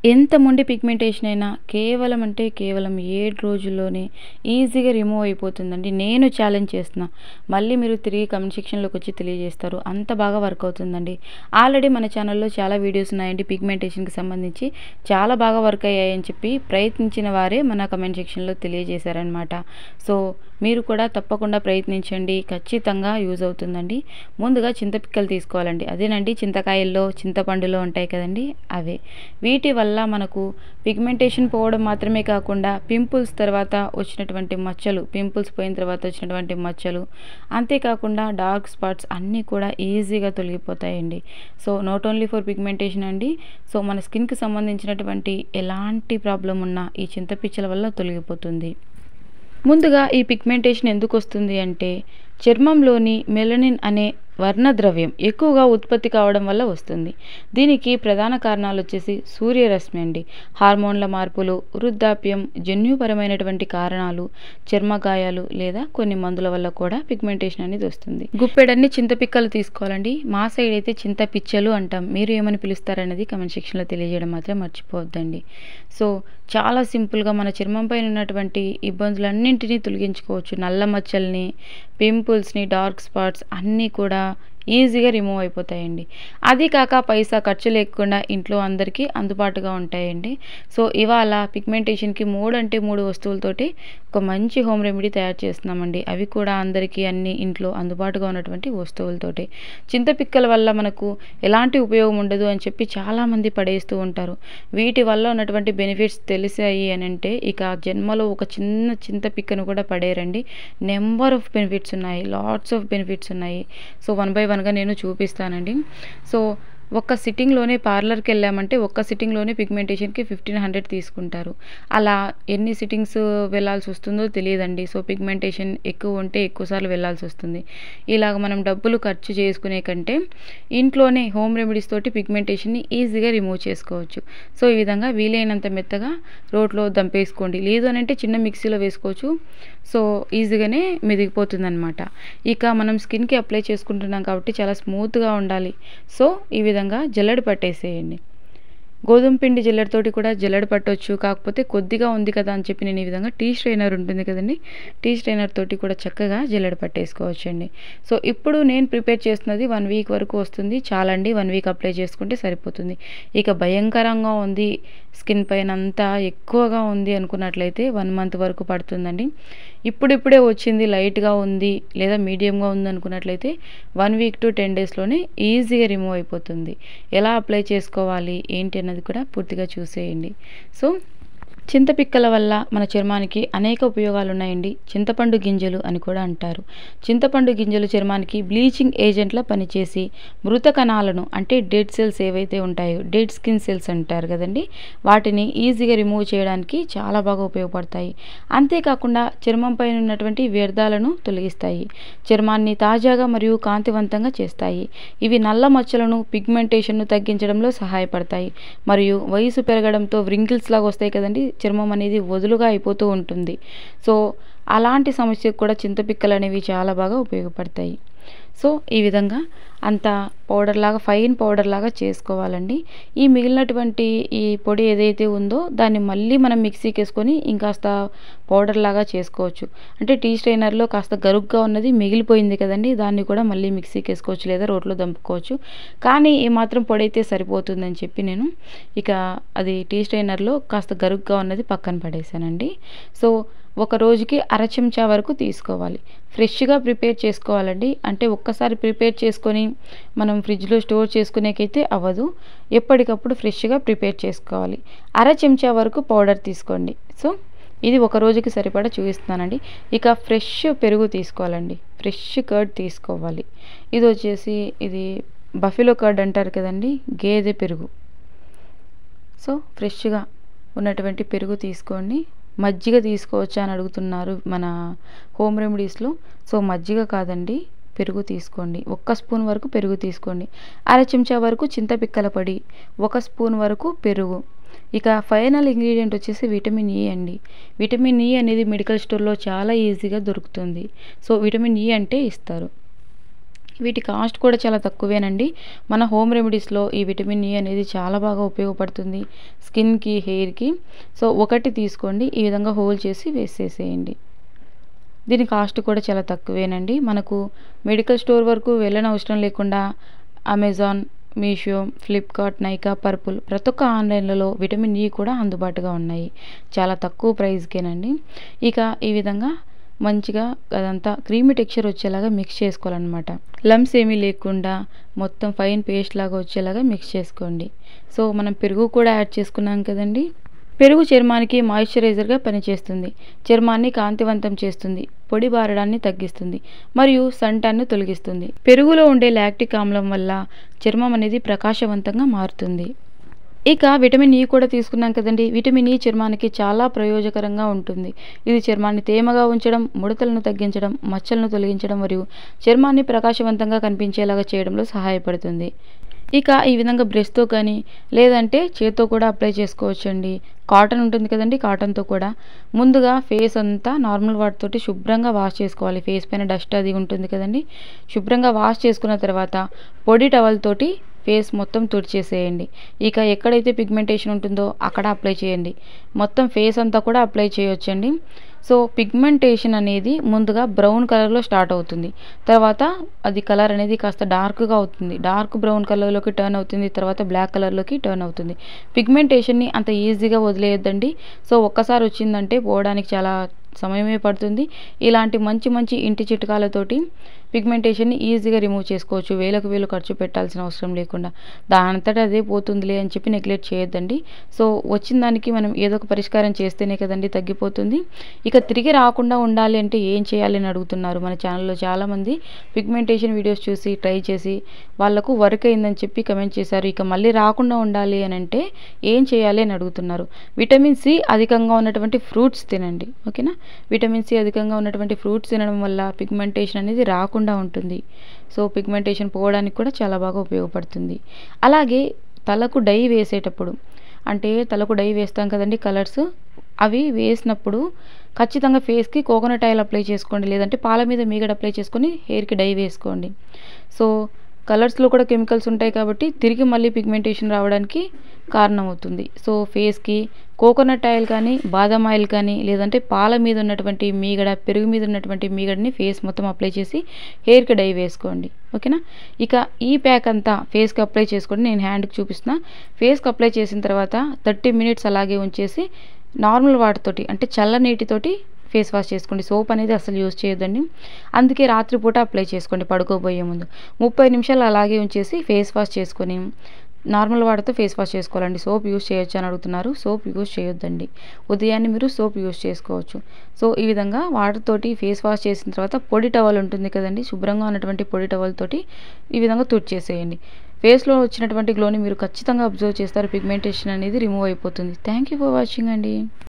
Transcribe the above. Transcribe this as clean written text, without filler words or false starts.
ఎంత మొండి పిగ్మెంటేషన్ అయినా కేవలం అంటే కేవలం 7 రోజుల్లోనే ఈజీగా రిమూవ్ అయిపోతుందండి. నేను ఛాలెంజ్ చేస్తున్నా. మళ్ళీ మీరు తిరిగి కామెంట్ సెక్షన్‌లోకి వచ్చి తెలియజేస్తారు. అంత బాగా వర్క్ అవుతుందండి. ఆల్రెడీ మన ఛానల్‌లో చాలా వీడియోస్ ఉన్నాయండి పిగ్మెంటేషన్‌కి సంబంధించి. చాలా బాగా వర్క్ అయ్యాయని చెప్పి ప్రయత్నించిన వారే మన కామెంట్ సెక్షన్‌లో తెలియజేశారనమాట. సో, మీరు కూడా తప్పకుండా ప్రయత్నించండి. ఖచ్చితంగా యూజ్ అవుతుందండి. ముందుగా చింతపిక్కలు తీసుకోవాలండి. అదేనండి చింతకాయల్లో, చింతపండులో ఉంటాయి కదండీ! అవే. వీటి వల్ల మనకు పిగ్మెంటేషన్ పోవడం మాత్రమే కాకుండా పింపుల్స్ తర్వాత వచ్చినటువంటి మచ్చలు, పింపుల్స్ పోయిన తర్వాత వచ్చినటువంటి మచ్చలు, అంతేకాకుండా డార్క్ స్పాట్స్ అన్నీ కూడా ఈజీగా తొలగిపోతాయండి. So, not only for pigmentation అండి. సో, మన స్కిన్‌కి సంబంధించినటువంటి ఎలాంటి ప్రాబ్లమ్ ఉన్నా ఈ చింతపిచ్చల వల్ల తొలగిపోతుంది. ముందుగా ఈ పిగ్మెంటేషన్ ఎందుకు వస్తుంది అంటే చర్మంలోని మెలనిన్ అనే వర్ణద్రవ్యం ఎక్కువగా ఉత్పత్తి కావడం వల్ల వస్తుంది. దీనికి ప్రధాన కారణాలు వచ్చేసి సూర్యరశ్మి అండి, హార్మోన్ల మార్పులు, వృద్ధాప్యం, జన్యుపరమైనటువంటి కారణాలు, చర్మగాయాలు లేదా కొన్ని మందుల వల్ల కూడా పిగ్మెంటేషన్ అనేది వస్తుంది. గుప్పెడన్ని చింతపిక్కలు తీసుకోవాలండి. మా సైడ్ అయితే చింతపిచ్చలు అంటాం. మీరు ఏమని పిలుస్తారనేది కామెంట్ సెక్షన్లో తెలియజేయడం మాత్రం మర్చిపోవద్దండి. సో, చాలా సింపుల్గా మన చర్మం పైన ఉన్నటువంటి ఇబ్బందులన్నింటినీ తొలగించుకోవచ్చు. నల్ల మచ్చల్ని, పింపుల్స్ని, డార్క్ స్పాట్స్ అన్నీ కూడా ఈజీగా రిమూవ్ అయిపోతాయండి. అది కాక పైసా ఖర్చు లేకుండా ఇంట్లో అందరికీ అందుబాటుగా ఉంటాయండి. సో, ఇవాళ పిగ్మెంటేషన్కి 3 అంటే 3 వస్తువులతోటి ఒక మంచి హోమ్ రెమెడీ తయారు చేస్తున్నామండి. అవి కూడా అందరికీ అన్ని ఇంట్లో అందుబాటుగా ఉన్నటువంటి వస్తువులతోటి. చింతపిక్కల వల్ల మనకు ఎలాంటి ఉపయోగం ఉండదు అని చెప్పి చాలామంది పడేస్తూ ఉంటారు. వీటి వల్ల ఉన్నటువంటి బెనిఫిట్స్ తెలిసాయి అని అంటే ఇక జన్మలో ఒక చిన్న చింతపిక్కను కూడా పడేయరండి. నెంబర్ ఆఫ్ బెనిఫిట్స్ ఉన్నాయి, లాట్స్ ఆఫ్ బెనిఫిట్స్ ఉన్నాయి. సో, 1 బై 1గా నేను చూపిస్తానండి. సో, ఒక్క సిట్టింగ్‌లోనే పార్లర్‌కి వెళ్ళామంటే ఒక్క సిట్టింగ్‌లోనే పిగ్మెంటేషన్‌కి 1500 తీసుకుంటారు. అలా ఎన్ని సిట్టింగ్స్ వెళ్ళాల్సి వస్తుందో తెలియదండి. సో, పిగ్మెంటేషన్ ఎక్కువ ఉంటే ఎక్కువ సార్లు వెళ్ళాల్సి వస్తుంది. ఇలాగ మనం డబ్బులు ఖర్చు చేసుకునే కంటే ఇంట్లోనే హోమ్ రెమెడీస్ తోటి పిగ్మెంటేషన్‌ని ఈజీగా రిమూవ్ చేసుకోవచ్చు. సో, ఈ విధంగా వీలైనంత మెత్తగా రోట్లో దంపేసుకోండి. లేదు అనంటే చిన్న మిక్సీలో వేసుకోవచ్చు. సో, ఈజీగానే మెదిగిపోతుందనమాట. ఇక మనం స్కిన్‌కి అప్లై చేసుకుంటున్నాం కాబట్టి చాలా స్మూత్‌గా ఉండాలి. సో, ఈ విధంగా జల్లెడ పట్టేసేయండి. గోధుమ పిండి జల్లెడతోటి కూడా జల్లెడ పట్టొచ్చు. కాకపోతే కొద్దిగా ఉంది కదా అని చెప్పి నేను ఈ విధంగా టీ స్ట్రెయినర్ ఉంటుంది కదండీ! టీ స్ట్రెయినర్ తోటి కూడా చక్కగా జల్లెడ పట్టేసుకోవచ్చండి. సో, ఇప్పుడు నేను ప్రిపేర్ చేస్తున్నది 1 వీక్ వరకు వస్తుంది. చాలండి, 1 వీక్ అప్లై చేసుకుంటే సరిపోతుంది. ఇక భయంకరంగా ఉంది, స్కిన్ పైన అంతా ఎక్కువగా ఉంది అనుకున్నట్లయితే 1 మంత్ వరకు పడుతుందండి. ఇప్పుడిప్పుడే వచ్చింది, లైట్‌గా ఉంది లేదా మీడియంగా ఉంది అనుకున్నట్లయితే 1 వీక్ టు 10 డేస్‌లోనే ఈజీగా రిమూవ్ అయిపోతుంది. ఎలా అప్లై చేసుకోవాలి ఏంటి అన్నది కూడా పూర్తిగా చూసేయండి. సో, చింతపిక్కల వల్ల మన చర్మానికి అనేక ఉపయోగాలు ఉన్నాయండి. చింతపండు గింజలు అని కూడా అంటారు. చింతపండు గింజలు చర్మానికి బ్లీచింగ్ ఏజెంట్లా పనిచేసి మృత కణాలను అంటే డెడ్ సెల్స్ ఏవైతే ఉంటాయో, డెడ్ స్కిన్ సెల్స్ అంటారు కదండి, వాటిని ఈజీగా రిమూవ్ చేయడానికి చాలా బాగా ఉపయోగపడతాయి. అంతేకాకుండా చర్మం పైన ఉన్నటువంటి వ్యర్థాలను తొలగిస్తాయి. చర్మాన్ని తాజాగా మరియు కాంతివంతంగా చేస్తాయి. ఇవి నల్ల మచ్చలను, పిగ్మెంటేషన్ను తగ్గించడంలో సహాయపడతాయి. మరియు వయసు పెరగడంతో వ్రింకిల్స్ లాగా వస్తాయి కదండి, చర్మం అనేది వదులుగా అయిపోతూ ఉంటుంది. సో, అలాంటి సమస్యకు కూడా చింతపిక్కలు అనేవి చాలా బాగా ఉపయోగపడతాయి. సో, ఈ విధంగా అంతా పౌడర్లాగా, ఫైన్ పౌడర్లాగా చేసుకోవాలండి. ఈ మిగిలినటువంటి ఈ పొడి ఏదైతే ఉందో దాన్ని మళ్ళీ మనం మిక్సీకి వేసుకొని ఇంకాస్త పౌడర్లాగా చేసుకోవచ్చు. అంటే టీ స్ట్రెయినర్లో కాస్త గరుగ్గా ఉన్నది మిగిలిపోయింది కదండి, దాన్ని కూడా మళ్ళీ మిక్సీకి వేసుకోవచ్చు లేదా రోట్లో దంపుకోవచ్చు. కానీ ఈ మాత్రం పొడి అయితే సరిపోతుందని చెప్పి నేను ఇక అది టీ స్ట్రెయినర్లో కాస్త గరుగ్గా ఉన్నది పక్కన పడేసానండి. సో, ఒక రోజుకి అర చెంచా వరకు తీసుకోవాలి. ఫ్రెష్‌గా ప్రిపేర్ చేసుకోవాలండి. అంటే ఒక్కసారి ప్రిపేర్ చేసుకొని మనం ఫ్రిడ్జ్‌లో స్టోర్ చేసుకునేకైతే అవ్వదు. ఎప్పటికప్పుడు ఫ్రెష్‌గా ప్రిపేర్ చేసుకోవాలి. అర చెంచా వరకు పౌడర్ తీసుకోండి. సో, ఇది ఒక రోజుకి సరిపడా చూపిస్తున్నానండి. ఇక ఫ్రెష్ పెరుగు తీసుకోవాలండి. ఫ్రెష్ కర్డ్ తీసుకోవాలి. ఇది వచ్చేసి ఇది బఫెలో కర్డ్ అంటారు కదండి, గేదె పెరుగు. సో, ఫ్రెష్‌గా ఉన్నటువంటి పెరుగు తీసుకోండి. మజ్జిగ తీసుకోవచ్చా అని అడుగుతున్నారు మన హోమ్ రెమెడీస్‌లో. సో, మజ్జిగ కాదండి, పెరుగు తీసుకోండి. 1 స్పూన్ వరకు పెరుగు తీసుకోండి. అర చెంచా వరకు చింతపిక్కల పొడి, 1 స్పూన్ వరకు పెరుగు. ఇక ఫైనల్ ఇంగ్రీడియంట్ వచ్చేసి విటమిన్ ఇ అండి. విటమిన్ ఇ అనేది మెడికల్ స్టోర్‌లో చాలా ఈజీగా దొరుకుతుంది. సో, విటమిన్ ఇ అంటే ఇస్తారు. వీటి కాస్ట్ కూడా చాలా తక్కువేనండి. మన హోమ్ రెమెడీస్‌లో ఈ విటమిన్ ఈ అనేది చాలా బాగా ఉపయోగపడుతుంది స్కిన్‌కి, హెయిర్‌కి. సో, ఒకటి తీసుకోండి. ఈ విధంగా హోల్ చేసి వేసేసేయండి. దీని కాస్ట్ కూడా చాలా తక్కువేనండి. మనకు మెడికల్ స్టోర్ వరకు వెళ్ళనవసరం లేకుండా Amazon, Meesho, Flipkart, Nykaa, purple ప్రతి ఒక్క ఆన్‌లైన్‌లలో విటమిన్ ఈ కూడా అందుబాటుగా ఉన్నాయి. చాలా తక్కువ ప్రైస్‌కేనండి. ఇక ఈ విధంగా మంచిగా అదంతా క్రీమీ టెక్స్చర్ వచ్చేలాగా మిక్స్ చేసుకోవాలనమాట. లమ్స్ ఏమీ లేకుండా మొత్తం ఫైన్ పేస్ట్ లాగా వచ్చేలాగా మిక్స్ చేసుకోండి. సో, మనం పెరుగు కూడా యాడ్ చేసుకున్నాం కదండీ! పెరుగు చర్మానికి మాయిశ్చరైజర్గా పనిచేస్తుంది. చర్మాన్ని కాంతివంతం చేస్తుంది. పొడి బారడాన్ని తగ్గిస్తుంది. మరియు సన్ టాన్‌ను తొలగిస్తుంది. పెరుగులో ఉండే లాక్టిక్ ఆమ్లం వల్ల చర్మం అనేది ప్రకాశవంతంగా మారుతుంది. ఇక విటమిన్ ఈ కూడా తీసుకున్నాం కదండీ! విటమిన్ ఈ చర్మానికి చాలా ప్రయోజకరంగా ఉంటుంది. ఇది చర్మాన్ని తేమగా ఉంచడం, ముడతలను తగ్గించడం, మచ్చలను తొలగించడం మరియు చర్మాన్ని ప్రకాశవంతంగా కనిపించేలాగా చేయడంలో సహాయపడుతుంది. ఇక ఈ విధంగా బ్రష్‌తో కానీ, లేదంటే చేత్తో కూడా అప్లై చేసుకోవచ్చండి. కాటన్ ఉంటుంది కదండీ! కాటన్‌తో కూడా ముందుగా ఫేస్ అంతా నార్మల్ వాటర్‌తోటి శుభ్రంగా వాష్ చేసుకోవాలి. ఫేస్ పైన డస్ట్ అది ఉంటుంది కదండీ! శుభ్రంగా వాష్ చేసుకున్న తర్వాత పొడి టవల్ తోటి ఫేస్ మొత్తం తుడిచేసేయండి. ఇక ఎక్కడైతే పిగ్మెంటేషన్ ఉంటుందో అక్కడ అప్లై చేయండి. మొత్తం ఫేస్ అంతా కూడా అప్లై చేయొచ్చండి. సో, పిగ్మెంటేషన్ అనేది ముందుగా బ్రౌన్ కలర్‌లో స్టార్ట్ అవుతుంది. తర్వాత అది కలర్ అనేది కాస్త డార్క్‌గా అవుతుంది. డార్క్ బ్రౌన్ కలర్‌లోకి టర్న్ అవుతుంది. తర్వాత బ్లాక్ కలర్‌లోకి టర్న్ అవుతుంది. పిగ్మెంటేషన్‌ని అంత ఈజీగా వదిలేయొద్దండి. సో, ఒక్కసారి వచ్చిందంటే పోవడానికి చాలా సమయమే పడుతుంది. ఇలాంటి మంచి మంచి ఇంటి చిట్కాలతోటి పిగ్మెంటేషన్‌ని ఈజీగా రిమూవ్ చేసుకోవచ్చు. వేలకు వేలు ఖర్చు పెట్టాల్సిన అవసరం లేకుండా. దానంతట అదే పోతుందిలే అని చెప్పి నెగ్లెక్ట్ చేయొద్దండి. సో, వచ్చిన దానికి మనం ఏదో ఒక పరిష్కారం చేస్తేనే కదండీ తగ్గిపోతుంది. ఇక తిరిగి రాకుండా ఉండాలి అంటే ఏం చేయాలి అని అడుగుతున్నారు. మన ఛానల్‌లో చాలామంది పిగ్మెంటేషన్ వీడియోస్ చూసి ట్రై చేసి వాళ్ళకు వర్క్ అయిందని చెప్పి కమెంట్ చేశారు. ఇక మళ్ళీ రాకుండా ఉండాలి అని అంటే ఏం చేయాలి అని అడుగుతున్నారు. విటమిన్ సి అధికంగా ఉన్నటువంటి ఫ్రూట్స్ తినండి. ఓకేనా? విటమిన్ సి అధికంగా ఉన్నటువంటి ఫ్రూట్స్ తినడం వల్ల పిగ్మెంటేషన్ అనేది రాకుండా ఉంటుంది. సో, పిగ్మెంటేషన్ పోవడానికి కూడా చాలా బాగా ఉపయోగపడుతుంది. అలాగే తలకు డై వేసేటప్పుడు అంటే తలకు డై వేస్తాం కదండీ కలర్స్. అవి వేసినప్పుడు ఖచ్చితంగా ఫేస్‌కి కోకోనట్ ఆయిల్ అప్లై చేసుకోండి. లేదంటే పాల మీద మీగడ అప్లై చేసుకొని హెయిర్‌కి డై వేసుకోండి. సో, కలర్స్‌లో కూడా కెమికల్స్ ఉంటాయి కాబట్టి తిరిగి మళ్ళీ పిగ్మెంటేషన్ రావడానికి కారణమవుతుంది. సో, ఫేస్‌కి కోకోనట్ ఆయిల్ కానీ, బాదం ఆయిల్ కానీ, లేదంటే పాల మీద ఉన్నటువంటి మీగడ, పెరుగు మీద ఉన్నటువంటి మీగడని ఫేస్ మొత్తం అప్లై చేసి హెయిర్‌కి డై వేసుకోండి. ఓకేనా? ఇక ఈ ప్యాక్ అంతా ఫేస్‌కి అప్లై చేసుకోండి. నేను హ్యాండ్‌కి చూపిస్తున్నా. ఫేస్‌కి అప్లై చేసిన తర్వాత 30 మినిట్స్ అలాగే ఉంచేసి నార్మల్ వాటర్ తోటి అంటే చల్ల నీటితోటి ఫేస్ వాష్ చేసుకోండి. సోప్ అనేది అసలు యూజ్ చేయొద్దండి. అందుకే రాత్రిపూట అప్లై చేసుకోండి పడుకోబోయే ముందు. 30 నిమిషాలు అలాగే ఉంచేసి ఫేస్ వాష్ చేసుకొని నార్మల్ వాటర్‌తో ఫేస్ వాష్ చేసుకోవాలండి. సోప్ యూజ్ చేయొచ్చా అని అడుగుతున్నారు. సోప్ యూజ్ చేయొద్దండి. ఉదయాన్నే మీరు సోప్ యూజ్ చేసుకోవచ్చు. సో, ఈ విధంగా వాటర్ తోటి ఫేస్ వాష్ చేసిన తర్వాత పొడి టవల్ ఉంటుంది కదండీ! శుభ్రంగా ఉన్నటువంటి పొడి టవల్ తోటి ఈ విధంగా తుడిచేసేయండి. ఫేస్‌లో వచ్చినటువంటి గ్లోని మీరు ఖచ్చితంగా అబ్జర్వ్ చేస్తారు. పిగ్మెంటేషన్ అనేది రిమూవ్ అయిపోతుంది. థ్యాంక్ యూ ఫర్ వాచింగ్ అండి.